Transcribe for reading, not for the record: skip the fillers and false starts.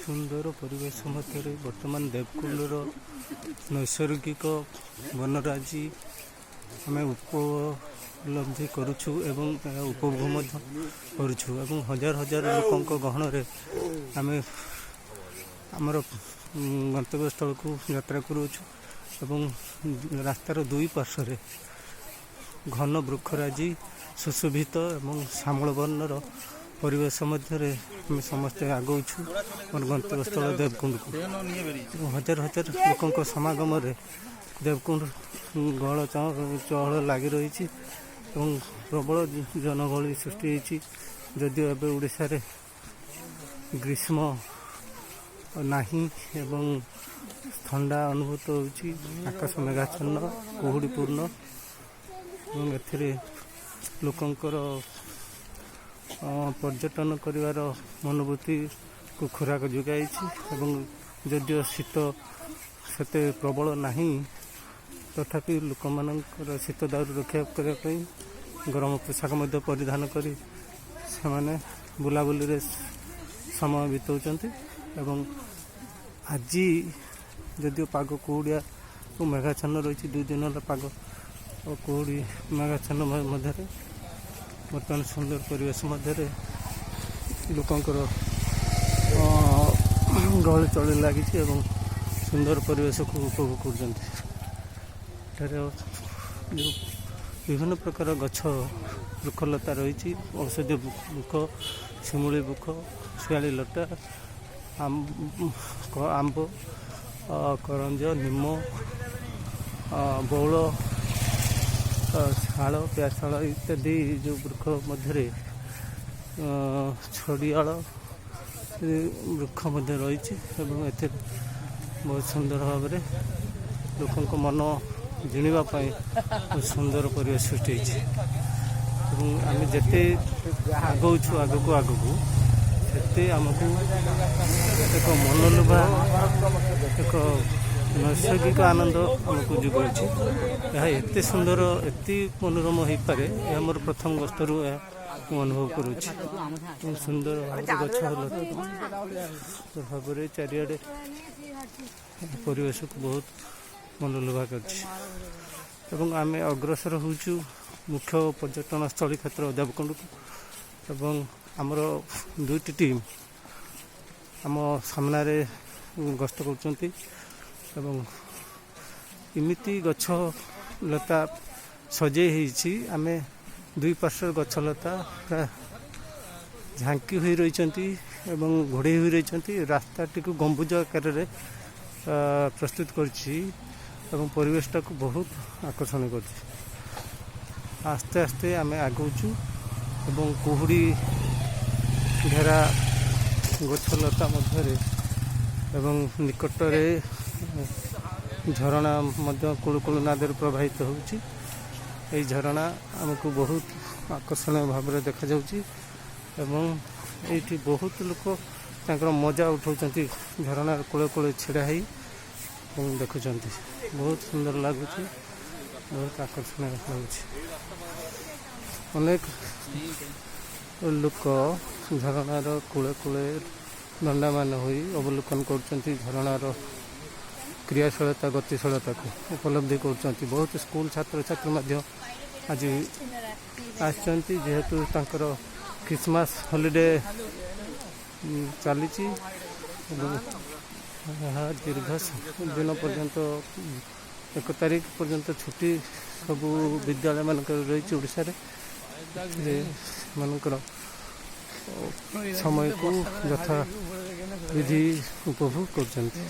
ସୁନ୍ଦର ପରିବେଶ ମଧ୍ୟରେ ବର୍ତ୍ତମାନ ଦେବକୁଣ୍ଡର ନୈସର୍ଗିକ ବନରାଜି ଆମେ ଉପଲବ୍ଧି କରୁଛୁ ଏବଂ ଏହା ଉପଭୋଗ ମଧ୍ୟ କରୁଛୁ ଏବଂ ହଜାର ହଜାର ଲୋକଙ୍କ ଗହଣରେ ଆମେ ଆମର ଗନ୍ତବ୍ୟସ୍ଥଳକୁ ଯାତ୍ରା କରୁଅଛୁ ଏବଂ ରାସ୍ତାର ଦୁଇ ପାର୍ଶ୍ୱରେ ଘନ ବୃକ୍ଷରାଜି ସୁଶୋଭିତ ଏବଂ ଶ୍ୟାମଳ ବର୍ଣ୍ଣର ପରିବେଶ ମଧ୍ୟରେ ଆମେ ସମସ୍ତେ ଆଗଉଛୁ ଆମର ଗନ୍ତବ୍ୟସ୍ଥଳ ଦେବକୁଣ୍ଡକୁ। ହଜାର ହଜାର ଲୋକଙ୍କ ସମାଗମରେ ଦେବକୁଣ୍ଡ ଗହଳ ଚହଳ ଲାଗି ରହିଛି ଏବଂ ପ୍ରବଳ ଜନଗହଳି ସୃଷ୍ଟି ହୋଇଛି। ଯଦିଓ ଏବେ ଓଡ଼ିଶାରେ ଗ୍ରୀଷ୍ମ ନାହିଁ ଏବଂ ଥଣ୍ଡା ଅନୁଭୂତ ହେଉଛି, ଆକାଶ ମେଘାଚ୍ଛନ୍ନ କୁହୁଡ଼ିପୂର୍ଣ୍ଣ ଏବଂ ଏଥିରେ ଲୋକଙ୍କର ପର୍ଯ୍ୟଟନ କରିବାର ମନୋବୃତ୍ତିକୁ ଖୋରାକ ଯୋଗାଇଛି ଏବଂ ଯଦିଓ ଶୀତ ସେତେ ପ୍ରବଳ ନାହିଁ ତଥାପି ଲୋକମାନଙ୍କର ଶୀତ ଦାଉରୁ ରକ୍ଷା କରିବା ପାଇଁ ଗରମ ପୋଷାକ ମଧ୍ୟ ପରିଧାନ କରି ସେମାନେ ବୁଲାବୁଲିରେ ସମୟ ବିତାଉଛନ୍ତି ଏବଂ ଆଜି ଯଦିଓ ପାଗ କୁହୁଡ଼ିଆ ଓ ମେଘାଚ୍ଛନ୍ନ ରହିଛି, 2 ଦିନ ହେଲା ପାଗ ଓ କୁହୁଡ଼ି ମେଘାଚ୍ଛନ୍ନ ମଧ୍ୟରେ ବର୍ତ୍ତମାନ ସୁନ୍ଦର ପରିବେଶ ମଧ୍ୟରେ ଲୋକଙ୍କର ଗହଳି ଚଳି ଲାଗିଛି ଏବଂ ସୁନ୍ଦର ପରିବେଶକୁ ଉପଭୋଗ କରୁଛନ୍ତି। ଏଠାରେ ଯେଉଁ ବିଭିନ୍ନ ପ୍ରକାର ଗଛ ବୃକ୍ଷଲତା ରହିଛି, ଔଷଧୀୟ ବୃକ୍ଷ, ଶିମୁଳି ବୃକ୍ଷ, ଶିଆଳି ଲଟା, ଆମ୍ବ, କରଞ୍ଜ, ନିମ, ବଉଳ, ଶାଳ, ପିଆଶାଳ ଇତ୍ୟାଦି ଯେଉଁ ବୃକ୍ଷ ମଧ୍ୟରେ ଛଡ଼ିଆଳ ବୃକ୍ଷ ମଧ୍ୟ ରହିଛି ଏବଂ ଏଥିରେ ବହୁତ ସୁନ୍ଦର ଭାବରେ ଲୋକଙ୍କ ମନ ଜିଣିବା ପାଇଁ ସୁନ୍ଦର ପରିବେଶ ସୃଷ୍ଟି ହୋଇଛି ଏବଂ ଆମେ ଯେତେ ଆଗଉଛୁ ଆଗକୁ ସେତେ ଆମକୁ ଏକ ମନଲୋଭା ଏକ ନୈସର୍ଗିକ ଆନନ୍ଦ ଆମକୁ ଯୋଗାଉଛି। ଏହା ଏତେ ସୁନ୍ଦର ଏତେ ମନୋରମ ହୋଇପାରେ ଏହା ମୋର ପ୍ରଥମ ଗସ୍ତରୁ ଏହା ମୁଁ ଅନୁଭବ କରୁଛି ଏବଂ ସୁନ୍ଦର ଗଛ ଭାବରେ ଚାରିଆଡ଼େ ପରିବେଶକୁ ବହୁତ ମନଲୋଭା କରିଛି ଏବଂ ଆମେ ଅଗ୍ରସର ହେଉଛୁ ମୁଖ୍ୟ ପର୍ଯ୍ୟଟନ ସ୍ଥଳୀ କ୍ଷେତ୍ର ଦେବକୁଣ୍ଡକୁ ଏବଂ ଆମର 2ଟି ଟିମ୍ ଆମ ସାମ୍ନାରେ ଗସ୍ତ କରୁଛନ୍ତି ଏବଂ ଏମିତି ଗଛ ଲତା ସଜେଇ ହେଇଛି, ଆମେ ଦୁଇ ପାର୍ଶ୍ୱରେ ଗଛଲତା ପ୍ରାୟ ଝାଙ୍କି ହୋଇ ରହିଛନ୍ତି ଏବଂ ଘୋଡ଼େଇ ହୋଇ ରହିଛନ୍ତି। ରାସ୍ତାଟିକୁ ଗମ୍ବୁଜ ଆକାରରେ ପ୍ରସ୍ତୁତ କରିଛି ଏବଂ ପରିବେଶଟାକୁ ବହୁତ ଆକର୍ଷଣୀୟ କରିଛି। ଆସ୍ତେ ଆସ୍ତେ ଆମେ ଆଗଉଛୁ ଏବଂ କୁହୁଡ଼ି ଘେରା ଗଛଲତା ମଧ୍ୟରେ ଏବଂ ନିକଟରେ ଝରଣା ମଧ୍ୟ କୁଳୁକୁଳୁ ନାଦରେ ପ୍ରବାହିତ ହେଉଛି। ଏହି ଝରଣା ଆମକୁ ବହୁତ ଆକର୍ଷଣୀୟ ଭାବରେ ଦେଖାଯାଉଛି ଏବଂ ଏଇଠି ବହୁତ ଲୋକ ତାଙ୍କର ମଜା ଉଠାଉଛନ୍ତି ଝରଣାର କୂଳେ କୂଳେ ଛିଡ଼ା ହେଇ ଏବଂ ଦେଖୁଛନ୍ତି। ବହୁତ ସୁନ୍ଦର ଲାଗୁଛି, ବହୁତ ଆକର୍ଷଣୀୟ ଲାଗୁଛି। ଅନେକ ଲୋକ ଝରଣାର କୂଳେ କୂଳେ ଦଣ୍ଡାମାନ ହୋଇ ଅବଲୋକନ କରୁଛନ୍ତି, ଝରଣାର କ୍ରିୟାଶୀଳତା ଗତିଶୀଳତାକୁ ଉପଲବ୍ଧି କରୁଛନ୍ତି। ବହୁତ ସ୍କୁଲ ଛାତ୍ରଛାତ୍ରୀ ମଧ୍ୟ ଆଜି ଆସିଛନ୍ତି ଯେହେତୁ ତାଙ୍କର ଖ୍ରୀଷ୍ଟମାସ ହଲିଡେ ଚାଲିଛି ଏବଂ ଏହା ଦୀର୍ଘ ଦିନ ପର୍ଯ୍ୟନ୍ତ 1 ତାରିଖ ପର୍ଯ୍ୟନ୍ତ ଛୁଟି ସବୁ ବିଦ୍ୟାଳୟମାନଙ୍କରେ ରହିଛି ଓଡ଼ିଶାରେ। ସେମାନଙ୍କର ସମୟକୁ ଯଥାବିଧି ଉପଭୋଗ କରୁଛନ୍ତି।